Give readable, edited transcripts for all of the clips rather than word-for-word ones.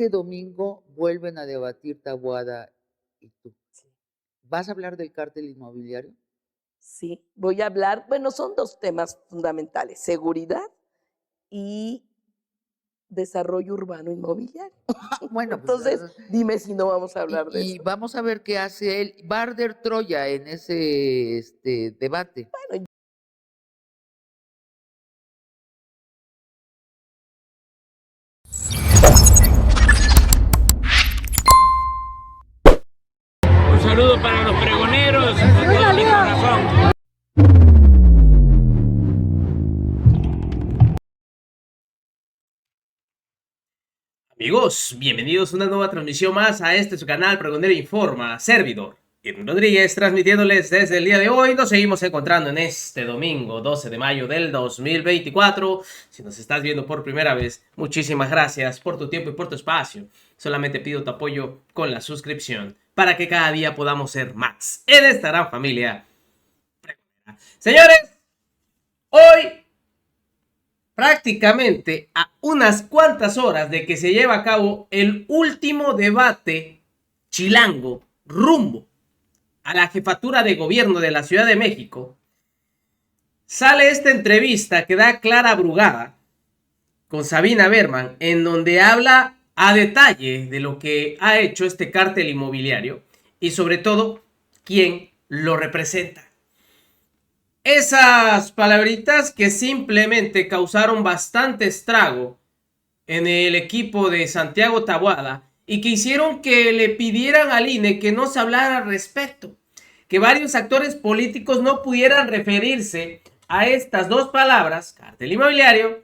Este domingo vuelven a debatir Taboada y tú. Sí, ¿Vas a hablar del cártel inmobiliario? sí, voy a hablar, bueno, son 2 temas fundamentales, seguridad y desarrollo urbano inmobiliario. Bueno, pues, Entonces, dime si no vamos a hablar de y eso. vamos a ver qué hace él. Va a arder Troya en ese, debate. Bueno, Un saludo para los pregoneros con todo mi corazón. Amigos, bienvenidos a una nueva transmisión más a este su canal Pregonero Informa, servidor Irving Rodríguez, transmitiéndoles desde el día de hoy. Nos seguimos encontrando en este domingo 12 de mayo del 2024. Si nos estás viendo por primera vez, muchísimas gracias por tu tiempo y por tu espacio. Solamente pido tu apoyo con la suscripción para que cada día podamos ser más en esta gran familia. Señores, hoy prácticamente a unas cuantas horas de que se lleve a cabo el último debate chilango rumbo a la jefatura de gobierno de la Ciudad de México, sale esta entrevista que da Clara Brugada con Sabina Berman, en donde habla a detalle de lo que ha hecho este cártel inmobiliario y sobre todo quién lo representa. Esas palabritas que simplemente causaron bastante estrago en el equipo de Santiago Taboada y que hicieron que le pidieran al INE que no se hablara al respecto, que varios actores políticos no pudieran referirse a estas dos palabras, cártel inmobiliario,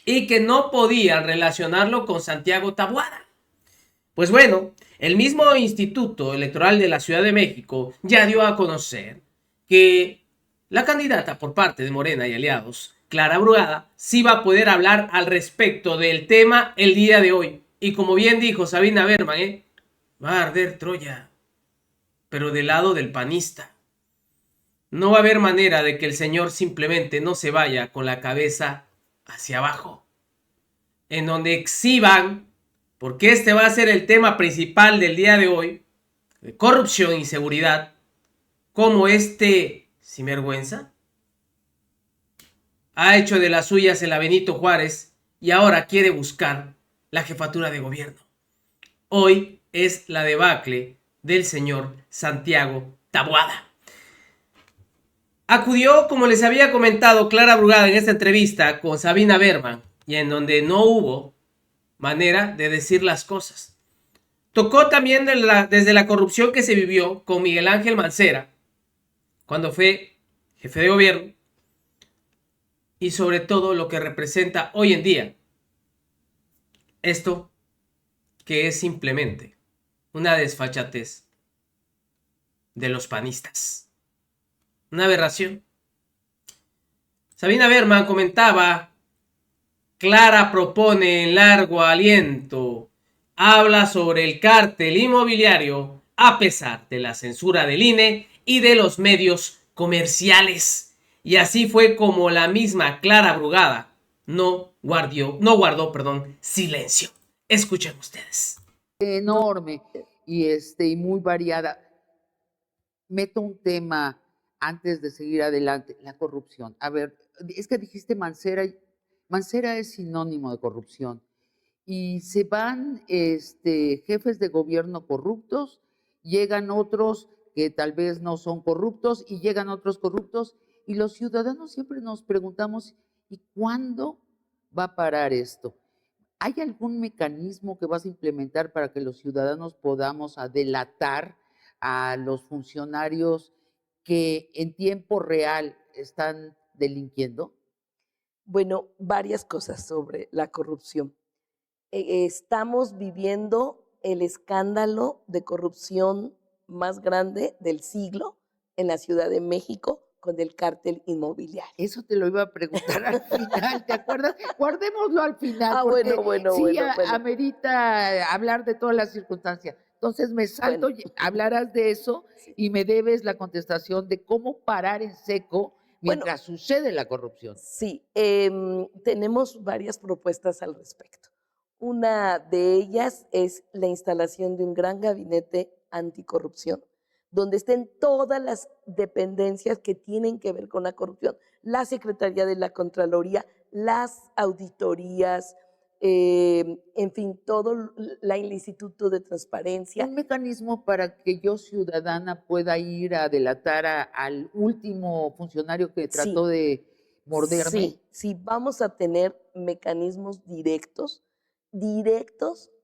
y que no podían relacionarlo con Santiago Taboada. Pues bueno, el mismo Instituto Electoral de la Ciudad de México ya dio a conocer que la candidata por parte de Morena y aliados, Clara Brugada, sí va a poder hablar al respecto del tema el día de hoy. Y como bien dijo Sabina Berman, va a arder Troya, pero del lado del panista. No va a haber manera de que el señor simplemente no se vaya con la cabeza hacia abajo, en donde exhiban, porque este va a ser el tema principal del día de hoy, de corrupción y inseguridad, como este sinvergüenza ha hecho de las suyas en la Benito Juárez y ahora quiere buscar la jefatura de gobierno. Hoy es la debacle del señor Santiago Taboada. Acudió, como les había comentado Clara Brugada en esta entrevista con Sabina Berman, y en donde no hubo manera de decir las cosas. Tocó también desde la corrupción que se vivió con Miguel Ángel Mancera, cuando fue jefe de gobierno, y sobre todo lo que representa hoy en día esto, que es simplemente una desfachatez de los panistas. Una aberración. Sabina Berman comentaba, Clara propone en largo aliento, habla sobre el cártel inmobiliario a pesar de la censura del INE y de los medios comerciales. Y así fue como la misma Clara Brugada no guardó silencio. Escuchen ustedes. Enorme y muy variada. Meto un tema antes de seguir adelante, la corrupción. A ver, es que dijiste Mancera, Mancera es sinónimo de corrupción. Y se van jefes de gobierno corruptos, llegan otros que tal vez no son corruptos y llegan otros corruptos y los ciudadanos siempre nos preguntamos, ¿y cuándo va a parar esto? ¿Hay algún mecanismo que vas a implementar para que los ciudadanos podamos delatar a los funcionarios que en tiempo real están delinquiendo? bueno, varias cosas sobre la corrupción. Estamos viviendo el escándalo de corrupción más grande del siglo en la Ciudad de México con el cártel inmobiliario. Eso te lo iba a preguntar al final, ¿te acuerdas? Guardémoslo al final, Ah, porque bueno, bueno, sí bueno, bueno, amerita hablar de todas las circunstancias. Entonces me salto, bueno. hablarás de eso Sí. y me debes la contestación de cómo parar en seco Bueno, mientras sucede la corrupción. sí, tenemos varias propuestas al respecto. Una de ellas es la instalación de un gran gabinete anticorrupción, donde estén todas las dependencias que tienen que ver con la corrupción, la Secretaría de la Contraloría, las auditorías, en fin, todo el Instituto de Transparencia. Un mecanismo para que yo, ciudadana, pueda ir a delatar al último funcionario que Sí, trató de morderme. sí, vamos a tener mecanismos directos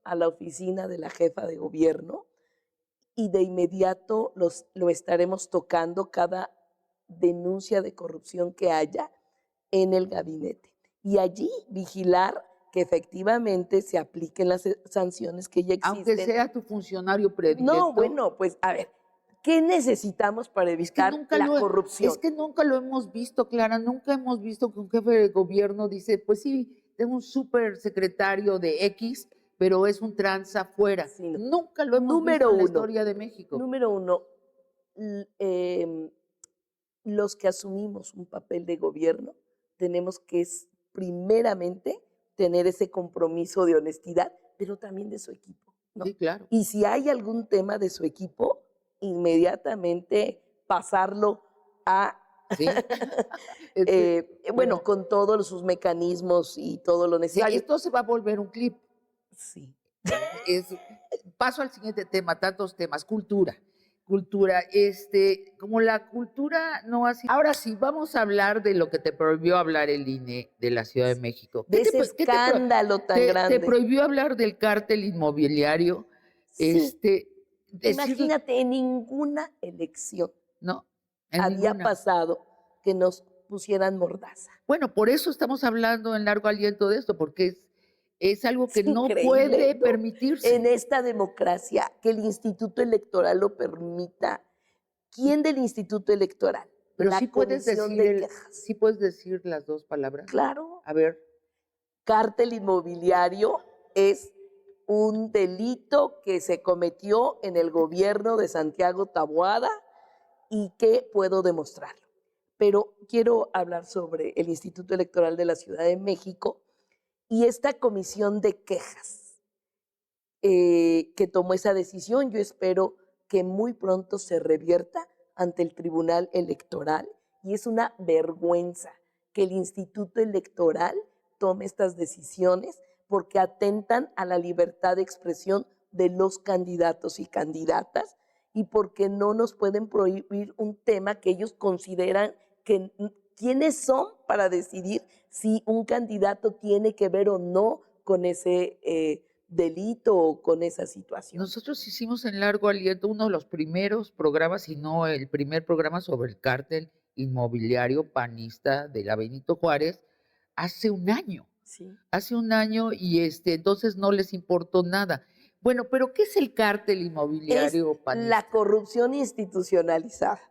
a la oficina de la jefa de gobierno, y de inmediato lo estaremos tocando cada denuncia de corrupción que haya en el gabinete. Y allí vigilar que efectivamente se apliquen las sanciones que ya Aunque existen. sea tu funcionario predilecto. No, bueno, pues a ver, ¿qué necesitamos para evitar la corrupción? Es que nunca lo hemos visto, Clara. Nunca hemos visto que un jefe de gobierno dice, pues sí, tengo un súper secretario de X, pero es un tranza fuera. Sí, no. Nunca lo hemos visto en la historia de México. Número uno, los que asumimos un papel de gobierno tenemos que primeramente tener ese compromiso de honestidad, pero también de su equipo, ¿no? Sí, claro. Y si hay algún tema de su equipo, inmediatamente pasarlo a, Sí. bueno, con todos sus mecanismos y todo lo Sí, necesario. esto se va a volver un clip. Sí. Paso al siguiente tema, tantos temas, cultura. Como la cultura no ha sido. Ahora sí, vamos a hablar de lo que te prohibió hablar el INE de la Ciudad de México. De ese escándalo tan grande. Te prohibió hablar del cártel inmobiliario. Sí. Imagínate, en ninguna elección había pasado que nos pusieran mordaza. Bueno, por eso estamos hablando en largo aliento de esto, porque es algo que no puede permitirse. En esta democracia, que el Instituto Electoral lo permita. ¿Quién del Instituto Electoral? Pero la sí puedes Comisión de Quejas. Sí puedes decir las dos palabras. Claro. A ver. Cártel inmobiliario es un delito que se cometió en el gobierno de Santiago Taboada y que puedo demostrarlo. Pero quiero hablar sobre el Instituto Electoral de la Ciudad de México y esta comisión de quejas que tomó esa decisión. Yo espero que muy pronto se revierta ante el Tribunal Electoral, y es una vergüenza que el Instituto Electoral tome estas decisiones porque atentan a la libertad de expresión de los candidatos y candidatas, y porque no nos pueden prohibir un tema que ellos consideran que quiénes son para decidir si un candidato tiene que ver o no con ese delito o con esa situación. Nosotros hicimos en largo aliento uno de los primeros programas, si no el primer programa sobre el cártel inmobiliario panista de la Benito Juárez hace un año. Sí. Hace un año, y entonces no les importó nada. Bueno, pero ¿qué es el cártel inmobiliario panista? La corrupción institucionalizada.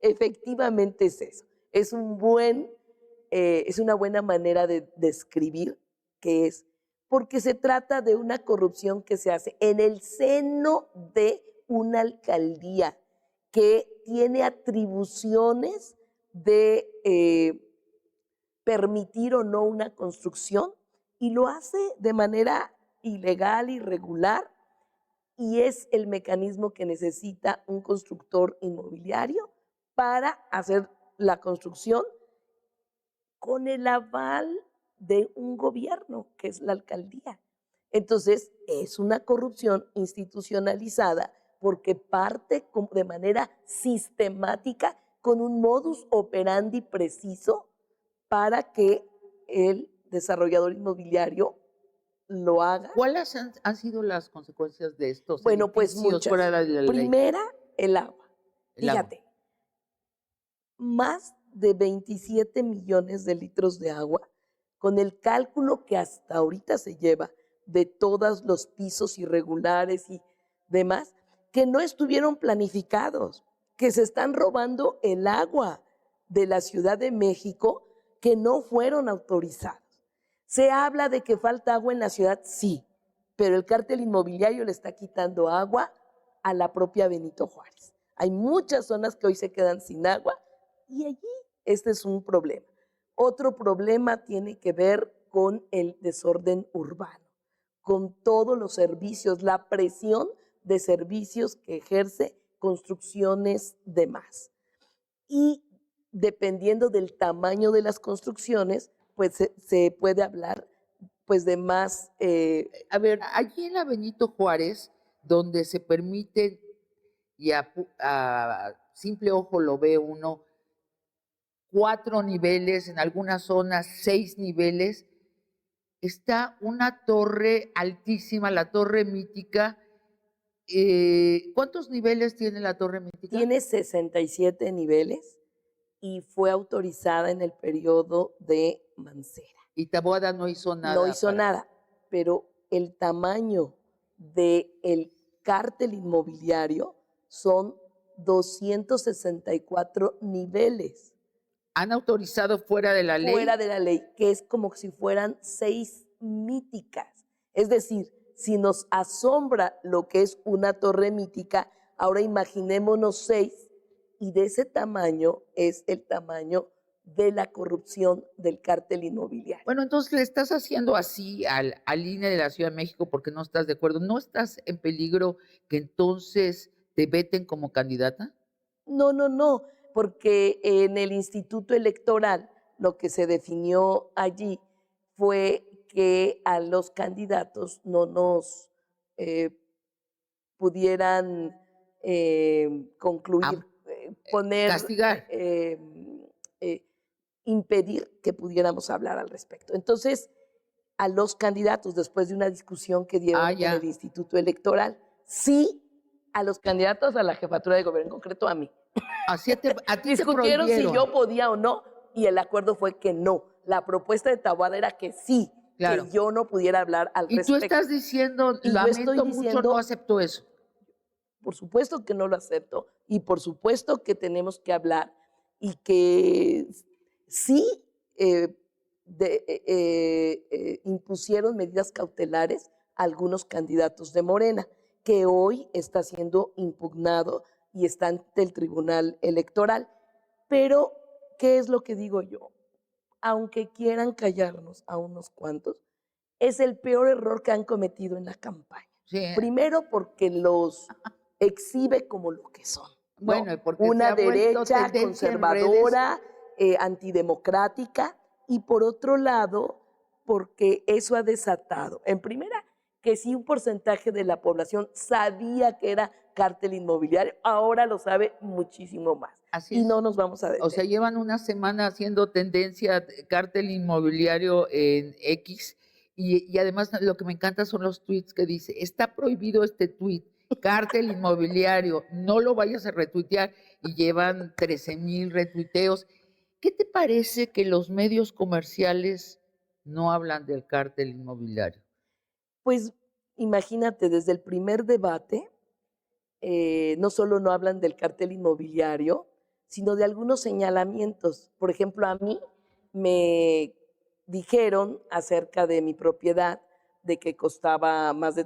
Efectivamente es eso. Es una buena manera de describir qué es, porque se trata de una corrupción que se hace en el seno de una alcaldía que tiene atribuciones de permitir o no una construcción, y lo hace de manera ilegal, irregular, y es el mecanismo que necesita un constructor inmobiliario para hacer la construcción con el aval de un gobierno, que es la alcaldía. Entonces, es una corrupción institucionalizada porque parte de manera sistemática con un modus operandi preciso para que el desarrollador inmobiliario lo haga. ¿Cuáles han sido las consecuencias de estos? Bueno, pues muchas. Primera, el agua. Fíjate, más de 27 millones de litros de agua, con el cálculo que hasta ahorita se lleva de todos los pisos irregulares y demás, que no estuvieron planificados, que se están robando el agua de la Ciudad de México, que no fueron autorizados. Se habla de que falta agua en la ciudad, sí, pero el cártel inmobiliario le está quitando agua a la propia Benito Juárez. Hay muchas zonas que hoy se quedan sin agua, y allí este es un problema. Otro problema tiene que ver con el desorden urbano, con todos los servicios, la presión de servicios que ejerce construcciones de más. Y dependiendo del tamaño de las construcciones, pues se puede hablar pues de más. A ver, allí en la Benito Juárez, donde se permite, y a simple ojo lo ve uno, 4 niveles, en algunas zonas 6 niveles, está una torre altísima, la torre mítica. ¿Cuántos niveles tiene la torre mítica? Tiene 67 niveles y fue autorizada en el periodo de Mancera. Y Taboada no hizo nada. No hizo nada, pero el tamaño del cártel inmobiliario son 264 niveles. Han autorizado fuera de la ley. Fuera de la ley, que es como si fueran 6 míticas. Es decir, si nos asombra lo que es una torre mítica, ahora imaginémonos 6, y de ese tamaño es el tamaño de la corrupción del cártel inmobiliario. Bueno, entonces le estás haciendo así al INE de la Ciudad de México porque no estás de acuerdo. ¿No estás en peligro que entonces te veten como candidata? No, porque en el Instituto Electoral lo que se definió allí fue que a los candidatos no nos pudieran concluir, poner, castigar. impedir que pudiéramos hablar al respecto. Entonces, a los candidatos, después de una discusión que dieron en el Instituto Electoral, sí, a los candidatos a la jefatura de gobierno, en concreto a mí. Así a ti discutieron si yo podía o no, y el acuerdo fue que no. La propuesta de Taboada era que sí, claro, que yo no pudiera hablar al respecto. Y tú estás diciendo, lamento mucho, no acepto eso. Por supuesto que no lo acepto, y por supuesto que tenemos que hablar, y que sí impusieron medidas cautelares a algunos candidatos de Morena, que hoy está siendo impugnado y está ante el Tribunal Electoral. Pero, ¿qué es lo que digo yo? Aunque quieran callarnos a unos cuantos, es el peor error que han cometido en la campaña. Sí. Primero, porque los exhibe como lo que son, ¿no? Bueno, porque una derecha conservadora, antidemocrática, y por otro lado, porque eso ha desatado, en primera, que si un porcentaje de la población sabía que era cártel inmobiliario, ahora lo sabe muchísimo más. Así y es. No nos vamos a detener. O sea, llevan una semana haciendo tendencia cártel inmobiliario en X, y además lo que me encanta son los tweets que dice, está prohibido este tweet, cártel inmobiliario, no lo vayas a retuitear, y llevan 13,000 retuiteos. ¿Qué te parece que los medios comerciales no hablan del cártel inmobiliario? Pues imagínate, desde el primer debate, no solo no hablan del cártel inmobiliario, sino de algunos señalamientos. Por ejemplo, a mí me dijeron acerca de mi propiedad, de que costaba más de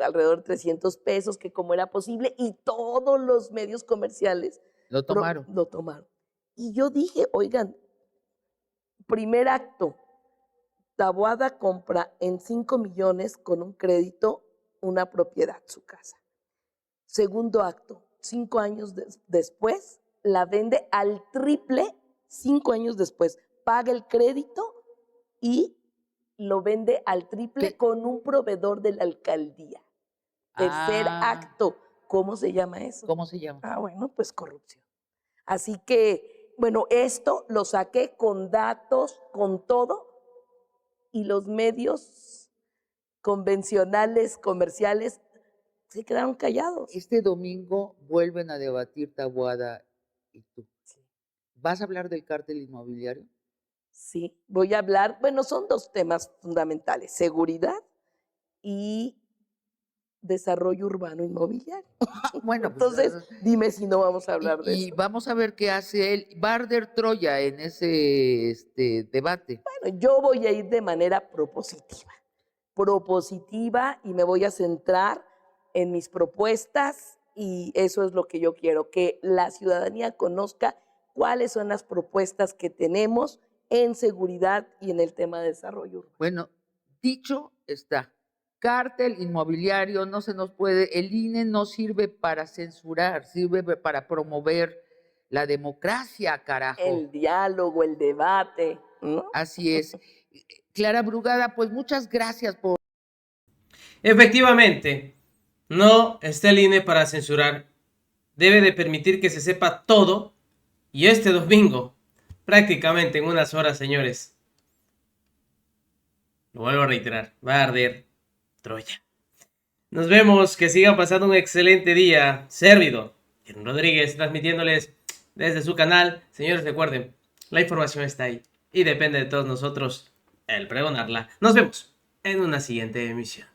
alrededor de 300 pesos, que cómo era posible, y todos los medios comerciales lo tomaron. Y yo dije, oigan, primer acto, Taboada compra en 5 millones con un crédito una propiedad, su casa. Segundo acto, 5 años después, la vende al triple, 5 años después, paga el crédito y lo vende al triple con un proveedor de la alcaldía. Tercer acto, ¿cómo se llama eso? ¿Cómo se llama? Bueno, pues corrupción. Así que, bueno, esto lo saqué con datos, con todo, y los medios convencionales, comerciales, se quedaron callados. Este domingo vuelven a debatir Taboada y tú. Sí. ¿Vas a hablar del cártel inmobiliario? Sí, voy a hablar, bueno, son 2 temas fundamentales, seguridad y desarrollo urbano inmobiliario. Bueno, entonces, dime si no vamos a hablar de eso. Y vamos a ver qué hace él. Va a arder Troya en ese debate. Bueno, yo voy a ir de manera propositiva, y me voy a centrar en mis propuestas, y eso es lo que yo quiero, que la ciudadanía conozca cuáles son las propuestas que tenemos en seguridad y en el tema de desarrollo urbano. Bueno, dicho está, cártel inmobiliario no se nos puede, el INE no sirve para censurar, sirve para promover la democracia, carajo. El diálogo, el debate, ¿no? Así es. Clara Brugada, pues muchas gracias por... Efectivamente, no está el INE para censurar. Debe de permitir que se sepa todo. Y este domingo, prácticamente en unas horas, señores, lo vuelvo a reiterar, va a arder Troya. Nos vemos, que sigan pasando un excelente día. Servidor Aaron Rodríguez, transmitiéndoles desde su canal. Señores, recuerden, la información está ahí y depende de todos nosotros el pregonarla. Nos vemos en una siguiente emisión.